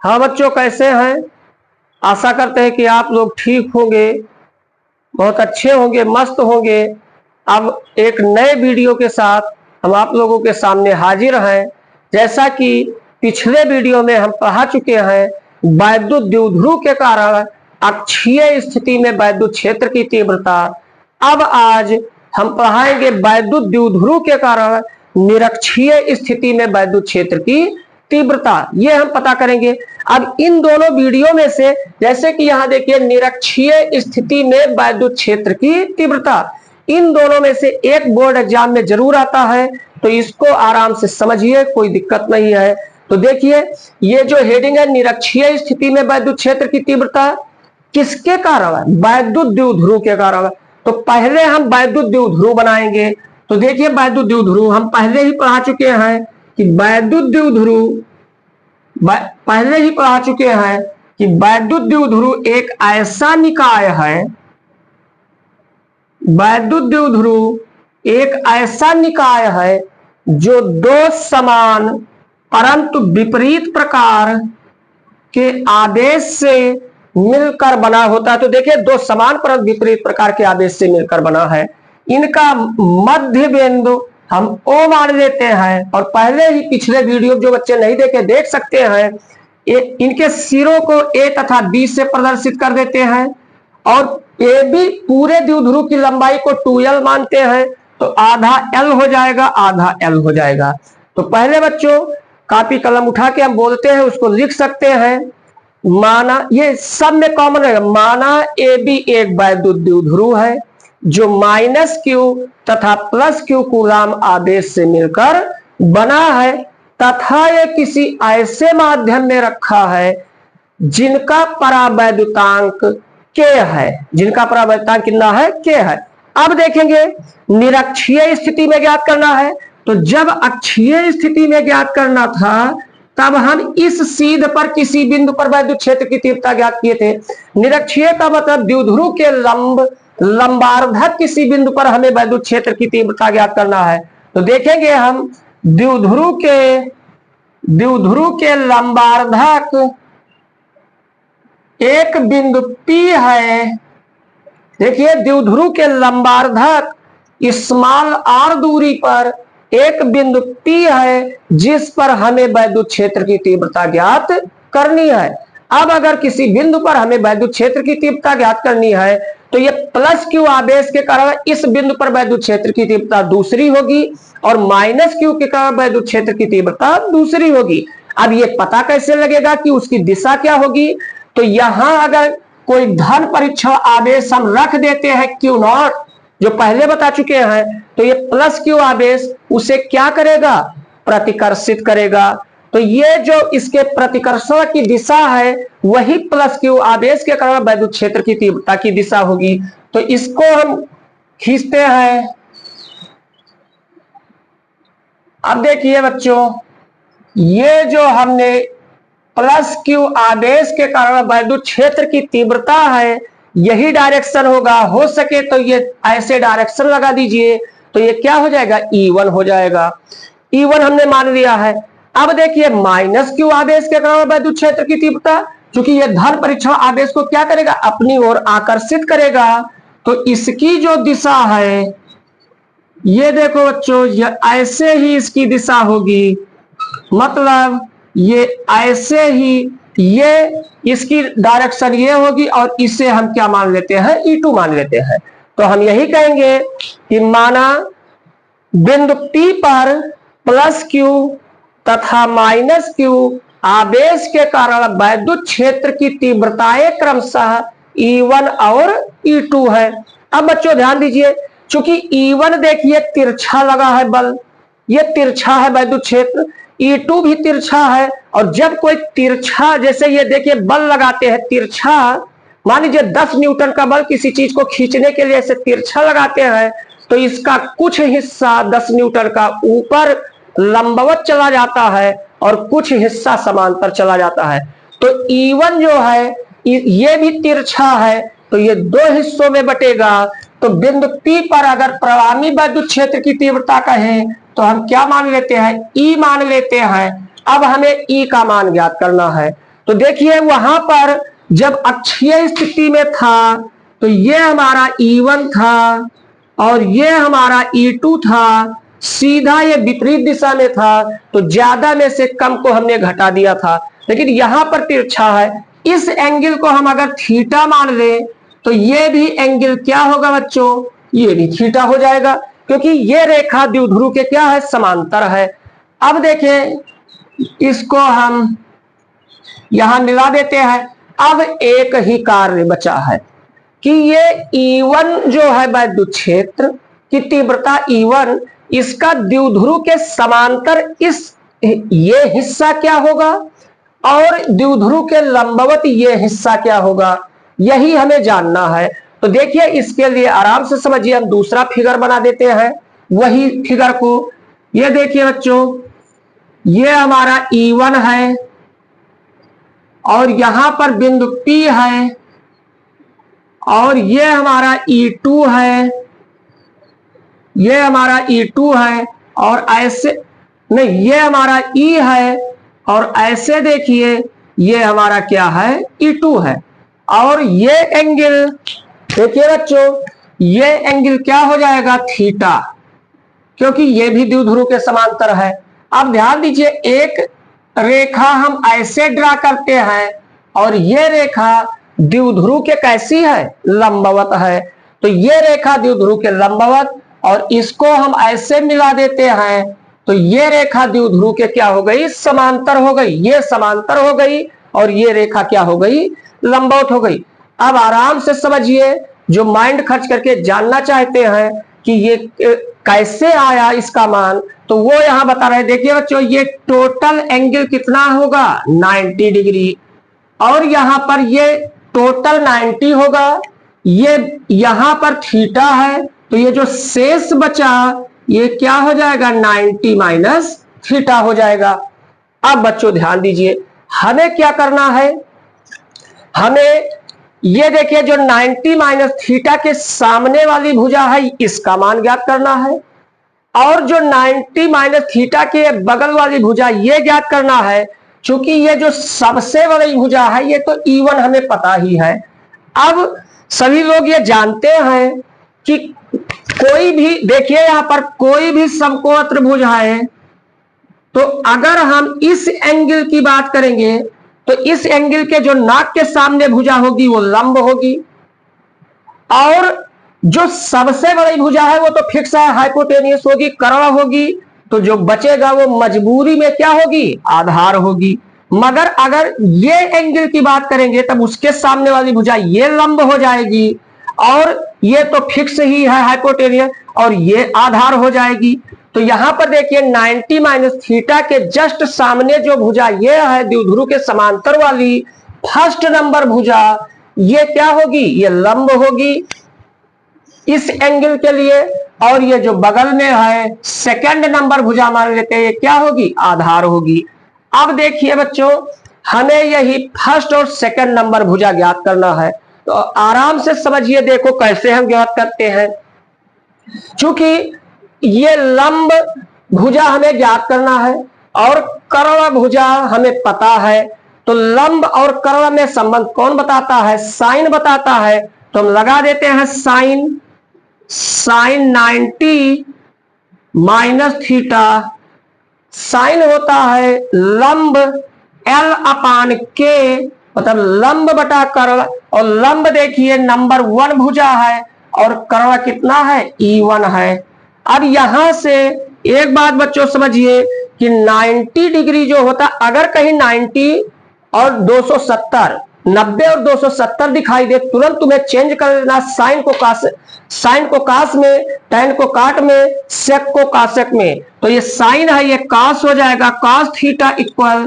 हाँ बच्चों, कैसे हैं? आशा करते हैं कि आप लोग ठीक होंगे, बहुत अच्छे होंगे, मस्त होंगे। अब एक नए वीडियो के साथ हम आप लोगों के सामने हाजिर हैं। जैसा कि पिछले वीडियो में हम पढ़ा चुके हैं, वैद्युत द्विध्रुव के कारण अक्षीय स्थिति में वैद्युत क्षेत्र की तीव्रता। अब आज हम पढ़ाएंगे वैद्युत द्विध्रुव के कारण निरक्षीय स्थिति में वैद्युत क्षेत्र की तीव्रता। ये हम पता करेंगे। अब इन दोनों वीडियो में से, जैसे कि यहाँ देखिए, निरक्षीय स्थिति में वैद्युत क्षेत्र की तीव्रता, इन दोनों में से एक बोर्ड एग्जाम में जरूर आता है, तो इसको आराम से समझिए, कोई दिक्कत नहीं है। तो देखिए, ये जो हेडिंग है, निरक्षीय स्थिति में वैद्युत क्षेत्र की तीव्रता किसके कारण है? वैद्युत द्विध्रुव के कारण। तो पहले हम वैद्युत द्विध्रुव बनाएंगे। तो देखिए, वैद्युत द्विध्रुव हम पहले ही पढ़ा चुके हैं कि वैद्युत द्विध्रुव पहले ही पढ़ा चुके हैं कि वैद्युत द्विध्रुव एक ऐसा निकाय है, वैद्युत द्विध्रुव एक ऐसा निकाय है जो दो समान परंतु विपरीत प्रकार के आवेश से मिलकर बना होता है। तो देखिए, दो समान परंतु विपरीत प्रकार के आवेश से मिलकर बना है। इनका मध्य बिंदु हम O मान लेते हैं, और पहले ही पिछले वीडियो जो बच्चे नहीं देखे देख सकते हैं। इनके सिरों को A तथा B से प्रदर्शित कर देते हैं, और AB पूरे द्विध्रुव की लंबाई को 2L मानते हैं। तो आधा L हो जाएगा, आधा L हो जाएगा। तो पहले बच्चों कॉपी कलम उठा के हम बोलते हैं, उसको लिख सकते हैं। माना, ये सब में कॉमन रहेगा, माना AB एक वैद्युत द्विध्रुव है जो -Q तथा +Q कूलाम आवेश से मिलकर बना है, तथा यह किसी ऐसे माध्यम में रखा है जिनका परावैद्युतांक K है। जिनका परावैद्युतांक कितना है? K है। अब देखेंगे, निरक्षीय स्थिति में ज्ञात करना है। तो जब अक्षीय स्थिति में ज्ञात करना था, तब हम इस सीध पर किसी बिंदु पर वैद्युत क्षेत्र की तीव्रता ज्ञात किए थे। निरक्षीय का मतलब द्विध्रुव के लंबार्धक किसी बिंदु पर हमें वैद्युत क्षेत्र की तीव्रता ज्ञात करना है। तो देखेंगे हम, द्विध्रुव के लंबार्धक एक बिंदु P है। देखिए, द्विध्रुव के लंबार्धक स्मॉल r दूरी पर एक बिंदु P है, जिस पर हमें वैद्युत क्षेत्र की तीव्रता ज्ञात करनी है। अब अगर किसी बिंदु पर हमें वैद्युत क्षेत्र की तीव्रता ज्ञात करनी है, तो ये +Q आवेश के कारण इस बिंदु पर वैद्युत क्षेत्र की तीव्रता दूसरी होगी, और -Q के कारण वैद्युत क्षेत्र की तीव्रता दूसरी होगी। अब ये पता कैसे लगेगा कि उसकी दिशा क्या होगी? तो यहां अगर कोई धन परीक्षण आवेश हम रख देते हैं Q0, जो पहले बता चुके हैं, तो ये +Q आवेश उसे क्या करेगा? प्रतिकर्षित करेगा। तो ये जो इसके प्रतिकर्षण की दिशा है, वही +Q आवेश के कारण वैद्युत क्षेत्र की तीव्रता की दिशा होगी। तो इसको हम खींचते हैं। अब देखिए बच्चों, ये जो हमने +Q आवेश के कारण वैद्युत क्षेत्र की तीव्रता है, यही डायरेक्शन होगा। हो सके तो ये ऐसे डायरेक्शन लगा दीजिए, तो ये क्या हो जाएगा? E1 हो जाएगा। E1 हमने मान लिया है। अब देखिए, -Q आवेश के कारण वैद्युत क्षेत्र की तीव्रता, क्योंकि ये धन परीक्षण आवेश को क्या करेगा? अपनी ओर आकर्षित करेगा। तो इसकी जो दिशा है, ये देखो बच्चों, ये ऐसे ही इसकी दिशा होगी। मतलब ये ऐसे ही, ये इसकी डायरेक्शन ये होगी, और इसे हम क्या मान लेते हैं? E2 मान लेते हैं। तो हम यही कहेंगे कि माना बिंदु P पर +Q तथा -Q आवेश के कारण वैद्युत क्षेत्र की तीव्रताएं क्रमशः E1 और E2 है। अब बच्चों ध्यान दीजिए, चूंकि E1 देखिए तिरछा लगा है बल, ये तिरछा है वैद्युत क्षेत्र, E2 भी तिरछा है। और जब कोई तिरछा, जैसे ये देखिए बल लगाते हैं तिरछा, मान लीजिए 10 न्यूटन का बल किसी चीज को खींचने के लिए ऐसे तिरछा लगाते हैं, तो इसका कुछ हिस्सा 10 न्यूटन का ऊपर लंबवत चला जाता है, और कुछ हिस्सा समांतर चला जाता है। तो E1 जो है, ये भी तिरछा है, तो ये दो हिस्सों में बटेगा। तो बिंदु P पर अगर प्रवामी वैद्युत क्षेत्र की तीव्रता कहें, तो हम क्या मान लेते हैं? E मान लेते हैं। अब हमें E का मान ज्ञात करना है। तो देखिए वहां पर जब अक्षीय स्थिति में था तो ये हमारा E1 था और ये हमारा E2 था, सीधा ये विपरीत दिशा में था, तो ज्यादा में से कम को हमने घटा दिया था। लेकिन यहां पर तिरछा है, इस एंगल को हम अगर थीटा मान ले तो ये भी एंगल क्या होगा बच्चों, ये भी थीटा हो जाएगा, क्योंकि ये रेखा द्विध्रुव के क्या है, समांतर है। अब देखें इसको हम यहां मिला देते हैं। अब एक ही कार्य बचा है कि ये E1 जो है वैद्युत क्षेत्र की तीव्रता E1, इसका द्विध्रुव के समांतर ये हिस्सा क्या होगा और द्विध्रुव के लंबवत ये हिस्सा क्या होगा, यही हमें जानना है। तो देखिए इसके लिए आराम से समझिए, हम दूसरा फिगर बना देते हैं वही फिगर को। ये देखिए बच्चों, ये हमारा E1 है और यहां पर बिंदु P है और ये हमारा E2 है, ये हमारा E2 है और ऐसे नहीं, ये हमारा E है और ऐसे देखिए ये हमारा क्या है, E2 है। और ये एंगल देखिए बच्चों, ये एंगल क्या हो जाएगा, थीटा, क्योंकि ये भी द्विध्रुव के समांतर है। अब ध्यान दीजिए, एक रेखा हम ऐसे ड्रा करते हैं और ये रेखा द्विध्रुव के कैसी है, लंबवत है। तो ये रेखा द्विध्रुव के लंबवत, और इसको हम ऐसे मिला देते हैं तो ये रेखा द्विध्रुव के क्या हो गई, समांतर हो गई। ये समांतर हो गई और ये रेखा क्या हो गई, लंबवत हो गई। अब आराम से समझिए, जो माइंड खर्च करके जानना चाहते हैं कि ये कैसे आया इसका मान, तो वो यहां बता रहे हैं। देखिए बच्चों, ये टोटल एंगल कितना होगा, 90 डिग्री, और यहां पर ये टोटल 90 होगा, ये यहां पर थीटा है, तो ये जो शेष बचा ये क्या हो जाएगा, 90 माइनस थीटा हो जाएगा। अब बच्चों ध्यान दीजिए, हमें क्या करना है, हमें ये देखिए जो 90 माइनस थीटा के सामने वाली भुजा है इसका मान ज्ञात करना है, और जो 90 माइनस थीटा के बगल वाली भुजा ये ज्ञात करना है। क्योंकि ये जो सबसे बड़ी भुजा है ये तो E1 हमें पता ही है। अब सभी लोग ये जानते हैं कि कोई भी, देखिए यहां पर कोई भी समकोण त्रिभुज है, तो अगर हम इस एंगल की बात करेंगे तो इस एंगल के जो नाक के सामने भुजा होगी वो लंब होगी, और जो सबसे बड़ी भुजा है वो तो फिक्स है, हाइपोटेनियस होगी, कर्ण होगी। तो जो बचेगा वो मजबूरी में क्या होगी, आधार होगी। मगर अगर ये एंगल की बात करेंगे तब उसके सामने वाली भुजा ये लंब हो जाएगी, और ये तो फिक्स ही है हाइपोटेनियस, और ये आधार हो जाएगी। तो यहां पर देखिए 90 माइनस थीटा के जस्ट सामने जो भुजा ये है द्विध्रुव के समांतर वाली फर्स्ट नंबर भुजा, ये क्या होगी, ये लंब होगी इस एंगल के लिए, और ये जो बगल में है सेकंड नंबर भुजा मान लेते हैं, ये क्या होगी, आधार होगी। अब देखिए बच्चों, हमें यही फर्स्ट और सेकंड नंबर भुजा ज्ञात करना है। तो आराम से समझिए, देखो कैसे हम ज्ञात करते हैं। चूंकि ये लंब भुजा हमें ज्ञात करना है और कर्ण भुजा हमें पता है, तो लंब और कर्ण में संबंध कौन बताता है, साइन बताता है। तो हम लगा देते हैं साइन 90 माइनस थीटा, साइन होता है लंब L अपान के, मतलब लंब बटा कर्ण, और लंब देखिए नंबर 1 भुजा है और कर्ण कितना है, E1 है। अब यहां से एक बात बच्चों समझिए कि 90 डिग्री जो होता, अगर कहीं 90 और 270, 90 और 270 दिखाई दे, तुरंत तुम्हें चेंज कर देना, साइन को कास में, टैन को काट में, सेक को कासेक में। तो ये साइन है, ये कास हो जाएगा, कास थीटा इक्वल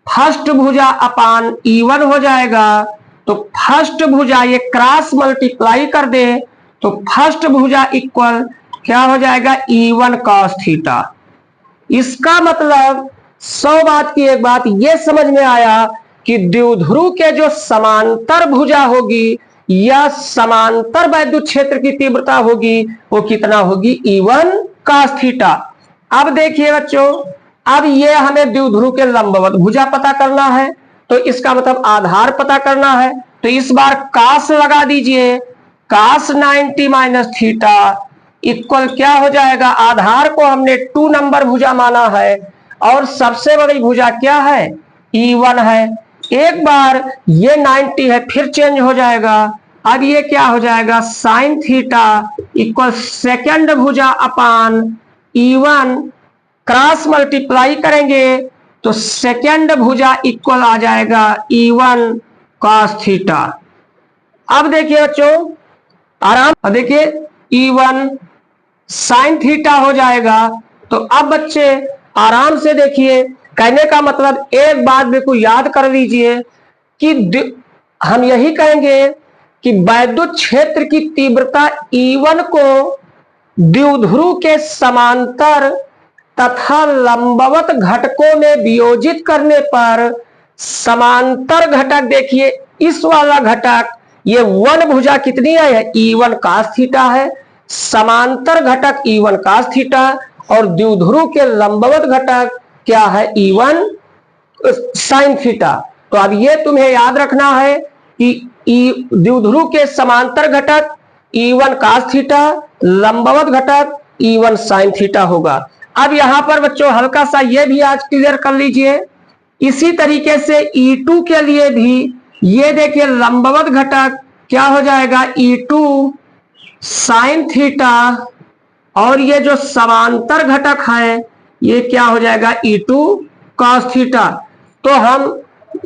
फर्स्ट भुजा अपान E1 हो जाएगा। तो फर्स्ट भुजा ये क्रॉस मल्टीप्लाई कर दे तो फर्स्ट भुजा इक्वल क्या हो जाएगा, E1 cos थीटा। इसका मतलब 100 बात की एक बात ये समझ में आया कि द्विध्रुव के जो समांतर भुजा होगी या समांतर वैद्युत क्षेत्र की तीव्रता होगी वो कितना होगी, E1 cos थीटा। अब देखिए बच्चों, अब ये हमें द्विध्रुव के लंबवत भुजा पता करना है, तो इसका मतलब आधार पता करना है, तो इस बार कास लगा दीजिए, कास 90 माइनस थीटा इक्वल क्या हो जाएगा, आधार को हमने 2 नंबर भुजा माना है और सबसे बड़ी भुजा क्या है, E1 है। एक बार ये 90 है फिर चेंज हो जाएगा, अब ये क्या हो जाएगा, साइन थीटा इक्वल सेकेंड भुजा अपान E1, क्रॉस मल्टीप्लाई करेंगे तो सेकेंड भुजा इक्वल आ जाएगा E1 कॉस थीटा। अब देखिए बच्चों आराम, अब देखिए E1 साइन थीटा हो जाएगा। तो अब बच्चे आराम से देखिए, कहने का मतलब एक बात बिल्कुल याद कर लीजिए कि हम यही कहेंगे कि वैद्युत क्षेत्र की तीव्रता E1 को द्विध्रुव के समांतर तथा लंबवत घटकों में वियोजित करने पर समांतर घटक, देखिए इस वाला घटक ये 1 भुजा कितनी है, E1 cos थीटा है, समांतर घटक E1 cos थीटा और द्विध्रुव के लंबवत घटक क्या है, E1 sin थीटा। तो अब ये तुम्हें याद रखना है कि द्विध्रुव के समांतर घटक E1 cos थीटा, लंबवत घटक E1 sin थीटा होगा। अब यहां पर बच्चों हल्का सा ये भी आज क्लियर कर लीजिए, इसी तरीके से E2 के लिए भी ये देखिए लंबवत घटक क्या हो जाएगा, E2 साइन थीटा और ये जो समांतर घटक है ये क्या हो जाएगा, E2 cos थीटा। तो हम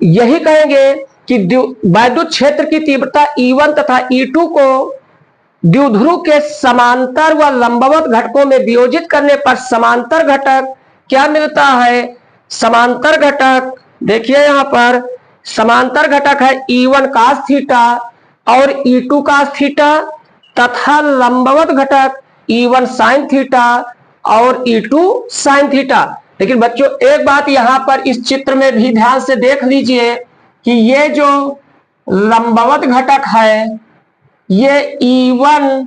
यही कहेंगे कि वैद्युत क्षेत्र की तीव्रता E1 तथा E2 को द्विध्रुव के समांतर व लंबवत घटकों में वियोजित करने पर समांतर घटक क्या मिलता है, समांतर घटक देखिए यहां पर समांतर घटक है E1 cos थीटा और E2 cos थीटा तथा लंबवत घटक E1 sin थीटा और E2 sin थीटा। लेकिन बच्चों एक बात यहां पर इस चित्र में भी ध्यान से देख लीजिए कि ये जो लंबवत घटक है ये E1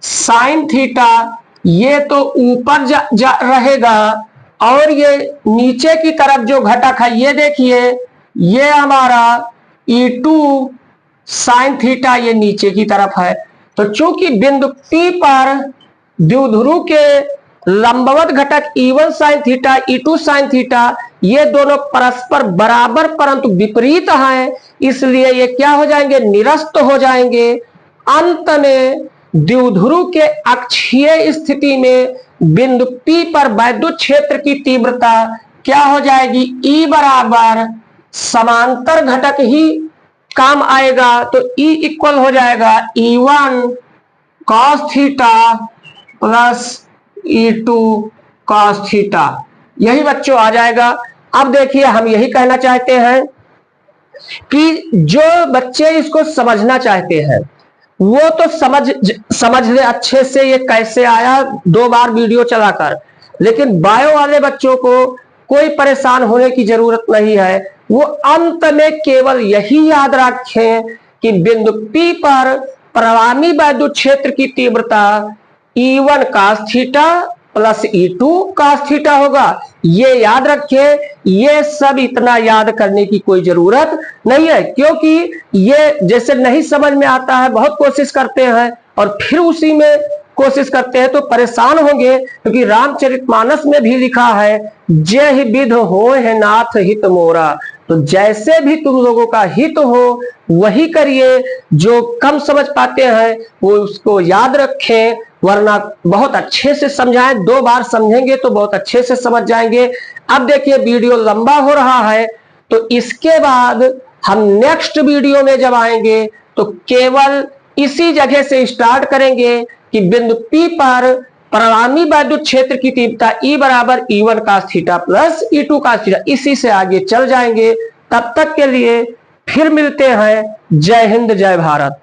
sin थीटा ये तो ऊपर जा रहेगा और ये नीचे की तरफ जो घटक है ये देखिए ये हमारा E2 sin थीटा ये नीचे की तरफ है। तो चूंकि बिंदु P पर द्विध्रुव के लंबवत घटक E1 sin theta E2 sin theta ये दोनों परस्पर बराबर परंतु विपरीत हैं, इसलिए ये क्या हो जाएंगे, निरस्त हो जाएंगे। अंत में द्विध्रुव के अक्षीय स्थिति में बिंदु P पर वैद्युत क्षेत्र की तीव्रता क्या हो जाएगी, E बराबर समांतर घटक ही काम आएगा, तो E इक्वल हो जाएगा E1 cos theta plus E2 cos theta, यही बच्चों आ जाएगा। अब देखिए हम यही कहना चाहते हैं कि जो बच्चे इसको समझना चाहते हैं वो तो समझ ले अच्छे से ये कैसे आया 2 बार वीडियो चलाकर, लेकिन बायो वाले बच्चों को कोई परेशान होने की जरूरत नहीं है। वो अंत में केवल यही याद रखें कि बिंदु P पर परिणामी वैद्युत क्षेत्र की तीव्रता E1 cos theta plus E2 cos theta होगा, ये याद रखें। ये सब इतना याद करने की कोई जरूरत नहीं है, क्योंकि ये जैसे नहीं समझ में आता है, बहुत कोशिश करते हैं और फिर उसी में कोशिश करते हैं तो परेशान होंगे, क्योंकि रामचरितमानस में भी लिखा है जय विध हो है नाथ हित मोरा। तो जैसे भी तुम लोगों का हित हो वही करिए, जो कम समझ पाते हैं वो उसको याद रखें, वरना बहुत अच्छे से समझाएं। 2 बार समझेंगे तो बहुत अच्छे से समझ जाएंगे। अब देखिए वीडियो लंबा हो रहा है, तो इसके बाद हम नेक्स्ट वीडियो में जब आएंगे तो केवल इसी जगह से स्टार्ट करेंगे कि बिंदु P पर परिणामी वैद्युत क्षेत्र की तीव्रता E बराबर E1 cos theta plus E2 cos theta, इसी से आगे चल जाएंगे। तब तक के लिए फिर मिलते हैं। जय हिंद जय भारत।